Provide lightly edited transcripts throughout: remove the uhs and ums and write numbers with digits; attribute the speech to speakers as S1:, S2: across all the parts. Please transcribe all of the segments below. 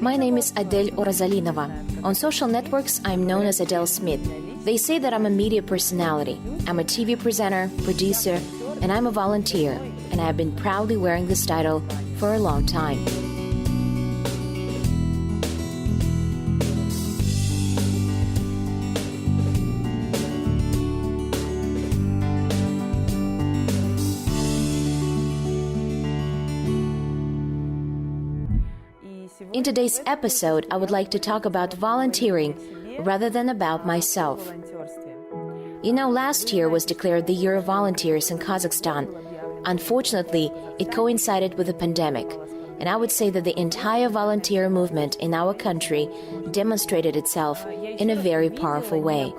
S1: My name is Adel Orazalinova. On social networks, I'm known as Adele Smith. They say that I'm a media personality. I'm a TV presenter, producer, and I'm a volunteer. And I've been proudly wearing this title for a long time. In today's episode, I would like to talk about volunteering rather than about myself. You know, last year was declared the Year of Volunteers in Kazakhstan. Unfortunately, it coincided with the pandemic, and I would say that the entire volunteer movement in our country demonstrated itself in a very powerful way.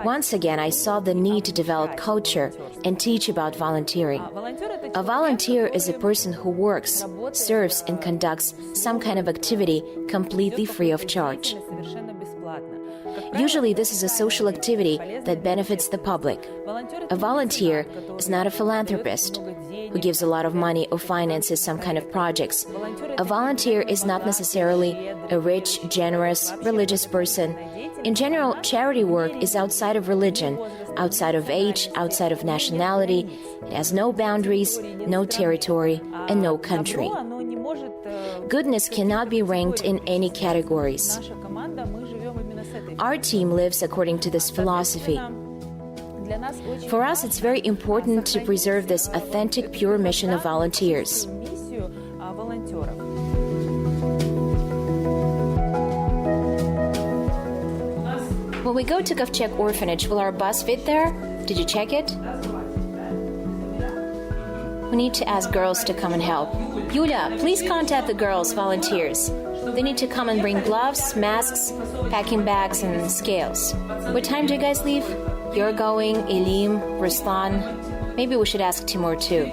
S1: Once again, I saw the need to develop culture and teach about volunteering. A volunteer is a person who works, serves, and conducts some kind of activity completely free of charge. Usually, this is a social activity that benefits the public. A volunteer is not a philanthropist who gives a lot of money or finances some kind of projects. A volunteer is not necessarily a rich, generous, religious person. In general, charity work is outside of religion, outside of age, outside of nationality. It has no boundaries, no territory, and no country. Goodness cannot be ranked in any categories. Our team lives according to this philosophy. For us, it's very important to preserve this authentic, pure mission of volunteers. When we go to Qazaq orphanage, will our bus fit there? Did you check it? We need to ask girls to come and help. Yulia, please contact the girls, volunteers. They need to come and bring gloves, masks, packing bags, and scales. What time do you guys leave? You're going, Elim, Ruslan. Maybe we should ask Timur too.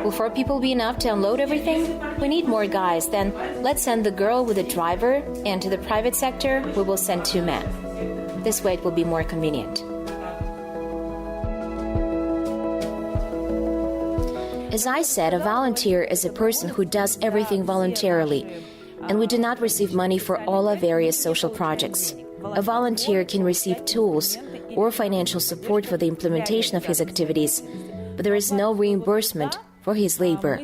S1: Will 4 people be enough to unload everything? We need more guys. Then let's send the girl with the driver, and to the private sector, we will send 2 men. This way it will be more convenient. As I said, a volunteer is a person who does everything voluntarily, and we do not receive money for all our various social projects. A volunteer can receive tools or financial support for the implementation of his activities, but there is no reimbursement for his labor.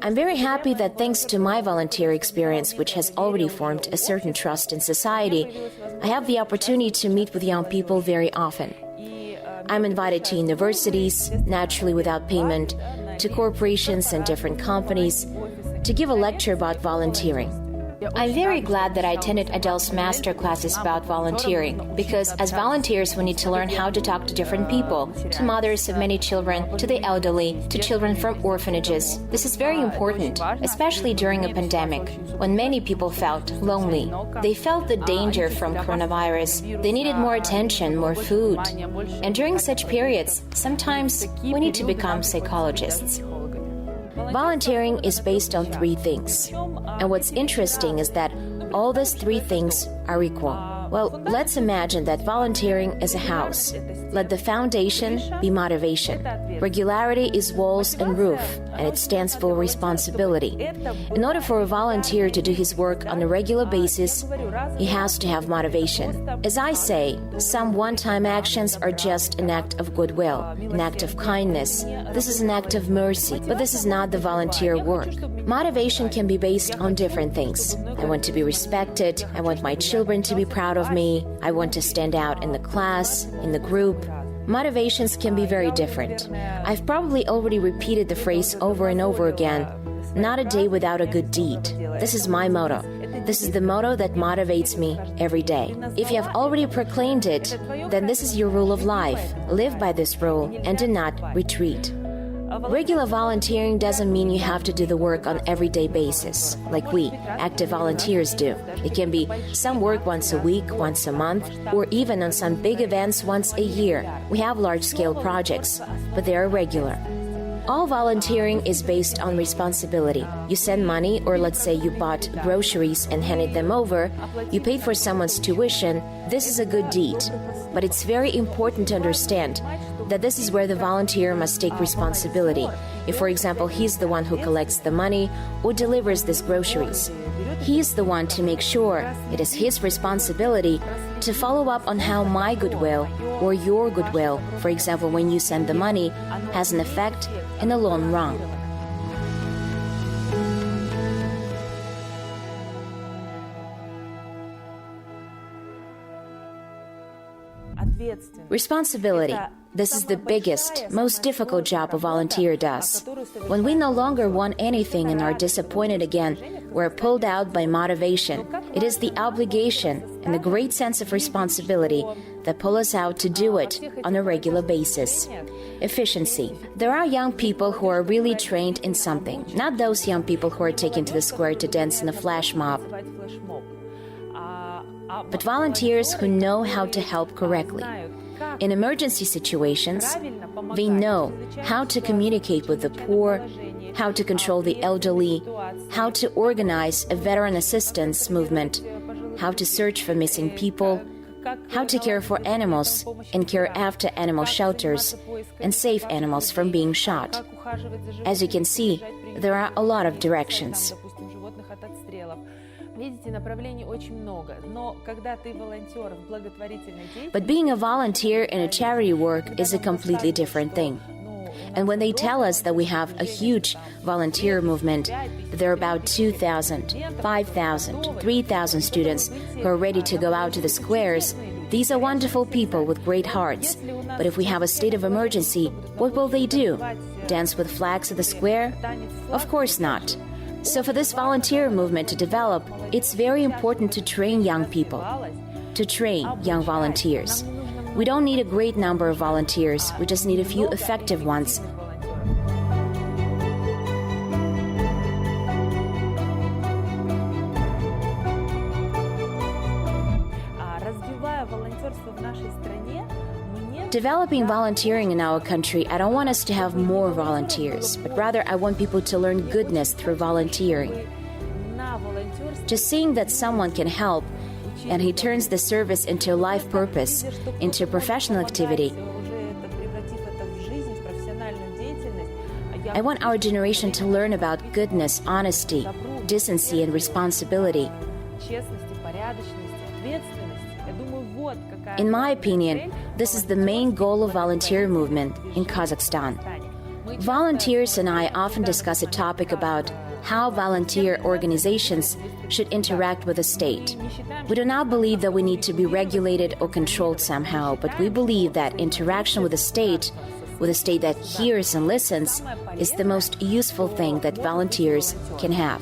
S1: I'm very happy that thanks to my volunteer experience, which has already formed a certain trust in society, I have the opportunity to meet with young people very often. I'm invited to universities, naturally without payment, to corporations and different companies, to give a lecture about volunteering. I'm very glad that I attended Adel's master classes about volunteering, because as volunteers we need to learn how to talk to different people, to mothers of many children, to the elderly, to children from orphanages. This is very important, especially during a pandemic, when many people felt lonely. They felt the danger from coronavirus. They needed more attention, more food. And during such periods, sometimes we need to become psychologists. Volunteering is based on 3 things. And what's interesting is that all these 3 things are equal. Well, let's imagine that volunteering is a house. Let the foundation be motivation. Regularity is walls and roof, and it stands for responsibility. In order for a volunteer to do his work on a regular basis, he has to have motivation. As I say, some one-time actions are just an act of goodwill, an act of kindness. This is an act of mercy, but this is not the volunteer work. Motivation can be based on different things. I want to be respected. I want my children to be proud of me. I want to stand out in the class, in the group. Motivations can be very different. I've probably already repeated the phrase over and over again, not a day without a good deed. This is my motto. This is the motto that motivates me every day. If you have already proclaimed it, then this is your rule of life. Live by this rule and do not retreat. Regular volunteering doesn't mean you have to do the work on an everyday basis, like we, active volunteers, do. It can be some work once a week, once a month, or even on some big events once a year. We have large-scale projects, but they are regular. All volunteering is based on responsibility. You send money, or let's say you bought groceries and handed them over, you paid for someone's tuition. This is a good deed. But it's very important to understand that this is where the volunteer must take responsibility. If, for example, he's the one who collects the money or delivers these groceries, he is the one to make sure it is his responsibility to follow up on how my goodwill or your goodwill, for example, when you send the money, has an effect in the long run. Responsibility. This is the biggest, most difficult job a volunteer does. When we no longer want anything and are disappointed again, we're pulled out by motivation. It is the obligation and the great sense of responsibility that pull us out to do it on a regular basis. Efficiency. There are young people who are really trained in something, not those young people who are taken to the square to dance in a flash mob, but volunteers who know how to help correctly. In emergency situations, they know how to communicate with the poor, how to control the elderly, how to organize a veteran assistance movement, how to search for missing people, how to care for animals and care after animal shelters and save animals from being shot. As you can see, there are a lot of directions. But being a volunteer in a charity work is a completely different thing. And when they tell us that we have a huge volunteer movement, that there are about 2,000, 5,000, 3,000 students who are ready to go out to the squares, these are wonderful people with great hearts. But if we have a state of emergency, what will they do? Dance with flags at the square? Of course not. So for this volunteer movement to develop, it's very important to train young people, to train young volunteers. We don't need a great number of volunteers, we just need a few effective ones. Developing volunteering in our country, I don't want us to have more volunteers, but rather I want people to learn goodness through volunteering. Just seeing that someone can help, and he turns the service into a life purpose, into a professional activity. I want our generation to learn about goodness, honesty, decency, and responsibility. In my opinion, this is the main goal of volunteer movement in Kazakhstan. Volunteers and I often discuss a topic about how volunteer organizations should interact with the state. We do not believe that we need to be regulated or controlled somehow, but we believe that interaction with a state that hears and listens, is the most useful thing that volunteers can have.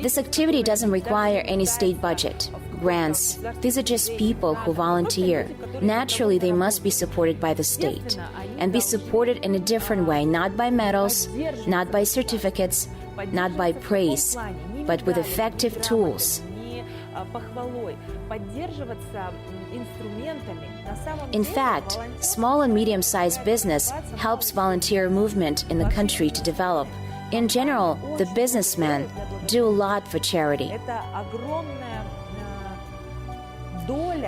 S1: This activity doesn't require any state budget, grants. These are just people who volunteer. Naturally, they must be supported by the state, and be supported in a different way, not by medals, not by certificates, not by praise, but with effective tools. In fact, small and medium-sized business helps volunteer movement in the country to develop. In general, the businessmen do a lot for charity.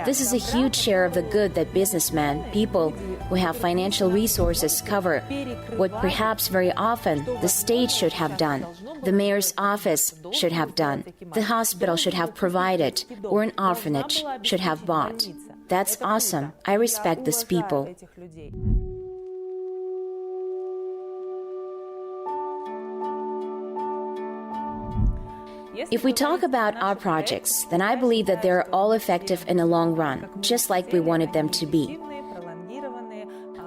S1: This is a huge share of the good that businessmen, people who have financial resources, cover, what perhaps very often the state should have done, the mayor's office should have done, the hospital should have provided, or an orphanage should have bought. That's awesome. I respect these people. If we talk about our projects, then I believe that they're all effective in the long run, just like we wanted them to be.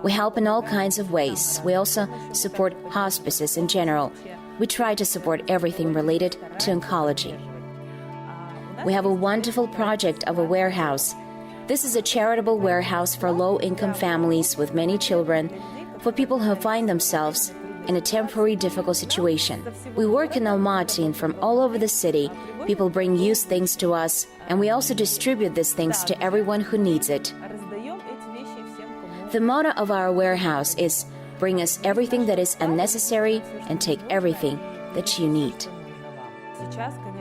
S1: We help in all kinds of ways. We also support hospices in general. We try to support everything related to oncology. We have a wonderful project of a warehouse. This is a charitable warehouse for low-income families with many children, for people who find themselves in a temporary difficult situation. We work in Almaty, and from all over the city, people bring used things to us, and we also distribute these things to everyone who needs it. The motto of our warehouse is bring us everything that is unnecessary and take everything that you need.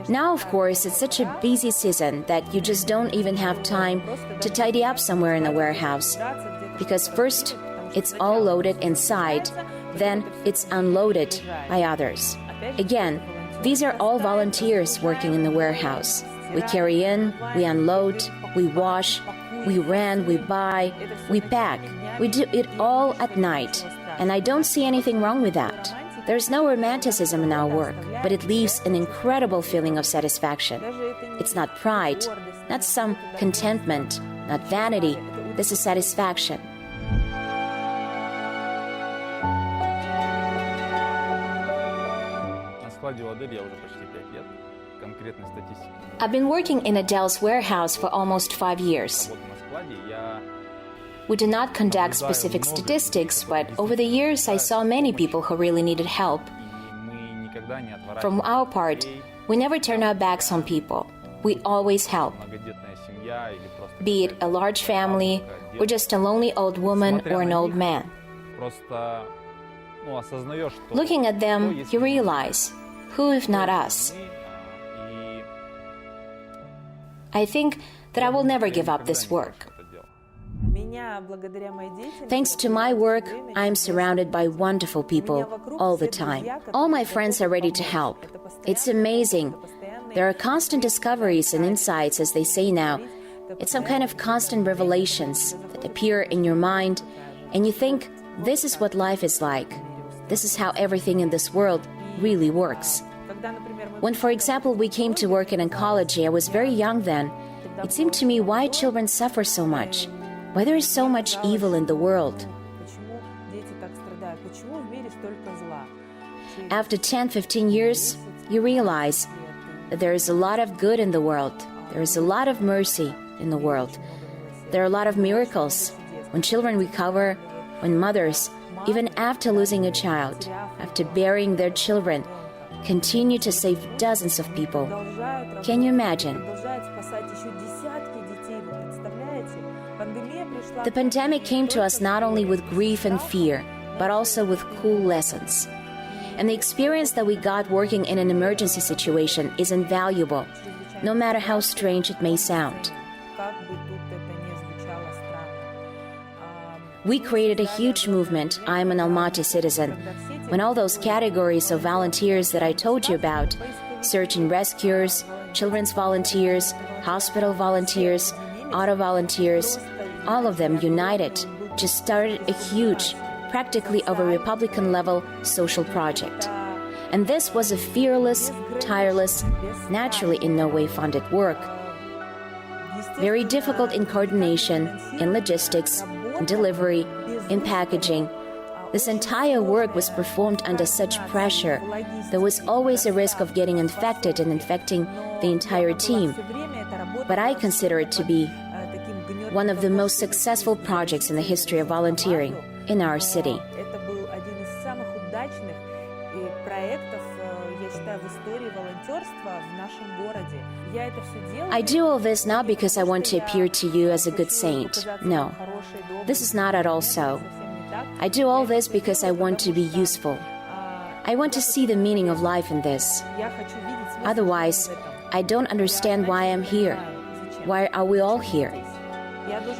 S1: Now, of course, it's such a busy season that you just don't even have time to tidy up somewhere in the warehouse. Because first, it's all loaded inside, then it's unloaded by others. Again, these are all volunteers working in the warehouse. We carry in, we unload, we wash, we rent, we buy, we pack. We do it all at night, and I don't see anything wrong with that. There's no romanticism in our work, but it leaves an incredible feeling of satisfaction. It's not pride, not some contentment, not vanity. This is satisfaction. I've been working in Adel's warehouse for almost 5 years. We do not conduct specific statistics, but over the years I saw many people who really needed help. From our part, we never turn our backs on people. We always help. Be it a large family, or just a lonely old woman or an old man. Looking at them, you realize, who if not us? I think that I will never give up this work. Thanks to my work, I am surrounded by wonderful people all the time. All my friends are ready to help. It's amazing. There are constant discoveries and insights, as they say now. It's some kind of constant revelations that appear in your mind, and you think, this is what life is like. This is how everything in this world really works. When, for example, we came to work in oncology, I was very young then. It seemed to me, why children suffer so much? Why there is so much evil in the world? After 10-15 years, you realize that there is a lot of good in the world. There is a lot of mercy in the world. There are a lot of miracles. When children recover, when mothers, even after losing a child, after burying their children, continue to save dozens of people. Can you imagine? The pandemic came to us not only with grief and fear, but also with cool lessons. And the experience that we got working in an emergency situation is invaluable, no matter how strange it may sound. We created a huge movement, I'm an Almaty citizen, when all those categories of volunteers that I told you about, search and rescuers, children's volunteers, hospital volunteers, auto volunteers, all of them united, just started a huge, practically of a Republican level, social project. And this was a fearless, tireless, naturally in no way funded work. Very difficult in coordination, in logistics, in delivery, in packaging. This entire work was performed under such pressure. There was always a risk of getting infected and infecting the entire team. But I consider it to be one of the most successful projects in the history of volunteering in our city. I do all this not because I want to appear to you as a good saint. No, this is not at all so. I do all this because I want to be useful. I want to see the meaning of life in this. Otherwise, I don't understand why I'm here. Why are we all here?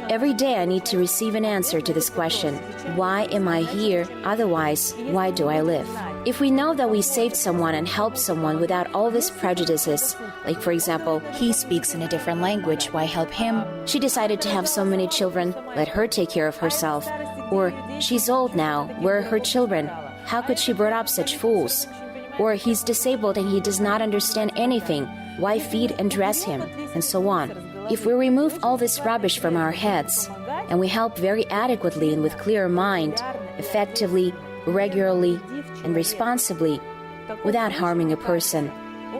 S1: Every day I need to receive an answer to this question. Why am I here? Otherwise, why do I live? If we know that we saved someone and helped someone without all these prejudices, like for example, he speaks in a different language, why help him? She decided to have so many children, let her take care of herself. Or, she's old now, where are her children? How could she bring up such fools? Or, he's disabled and he does not understand anything, why feed and dress him? And so on. If we remove all this rubbish from our heads, and we help very adequately and with clear mind, effectively, regularly, and responsibly, without harming a person,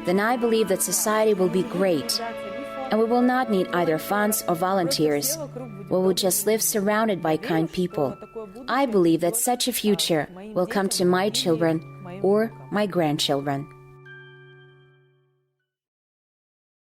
S1: then I believe that society will be great, and we will not need either funds or volunteers. We will just live surrounded by kind people. I believe that such a future will come to my children or my grandchildren.